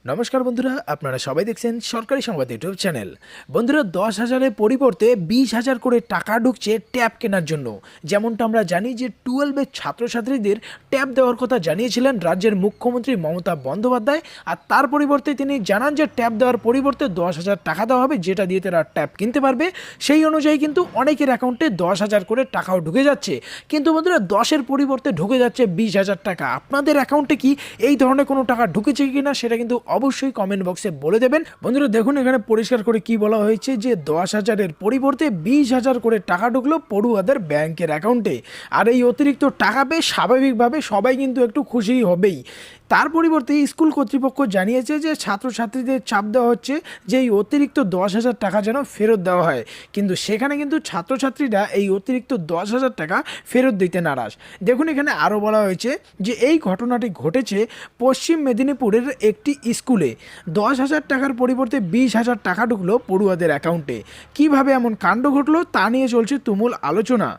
নমস্কার বন্ধুরা, আপনারা সবাই দেখছেন সরকারি সংবাদ ইউটিউব চ্যানেল। বন্ধুরা, 10,000-এর পরিবর্তে 20,000 করে টাকা ঢুকছে ট্যাব কেনার জন্য। যেমনটা আমরা জানি যে 12-এর ছাত্রছাত্রীদের ট্যাব দেওয়ার কথা জানিয়েছিলেন রাজ্যের মুখ্যমন্ত্রী মমতা বন্দ্যোপাধ্যায়। আর তার পরিবর্তে তিনি জানান যে ট্যাব দেওয়ার পরিবর্তে 10,000 টাকা দেওয়া হবে, যেটা দিয়ে তারা ট্যাব কিনতে পারবে। সেই অনুযায়ী কিন্তু অনেকের অ্যাকাউন্টে 10,000 করে টাকাও ঢুকে যাচ্ছে। কিন্তু বন্ধুরা, 10-এর পরিবর্তে ঢুকে যাচ্ছে 20,000 টাকা। আপনাদের অ্যাকাউন্টে কি এই ধরনের কোনো টাকা ঢুকেছে কিনা সেটা কিন্তু অবশ্যই কমেন্ট বক্সে বলে দেবেন। বন্ধুরা দেখুন, এখানে পরিষ্কার করে কি বলা হয়েছে যে 10,000-এর পরিবর্তে 20,000 করে টাকা ঢুকলো পড়ুয়াদের ব্যাংকের অ্যাকাউন্টে। আর এই অতিরিক্ত টাকা পেয়ে স্বাভাবিকভাবে সবাই কিন্তু একটু খুশি হবেই। তার পরিবর্তে স্কুল কর্তৃপক্ষ জানিয়েছে যে ছাত্রছাত্রীদের চাপ দেওয়া হচ্ছে যে এই অতিরিক্ত 10,000 টাকা যেন ফেরত দেওয়া হয়। কিন্তু সেখানে কিন্তু ছাত্রছাত্রীরা এই অতিরিক্ত 10,000 টাকা ফেরত দিতে নারাজ। দেখুন, এখানে আরও বলা হয়েছে যে এই ঘটনাটি ঘটেছে পশ্চিম মেদিনীপুরের একটি স্কুলে। 10,000 টাকার পরিবর্তে 20,000 টাকা ঢুকলো পড়ুয়াদের অ্যাকাউন্টে। কিভাবে এমন কাণ্ড ঘটলো তা নিয়ে চলছে তুমুল আলোচনা।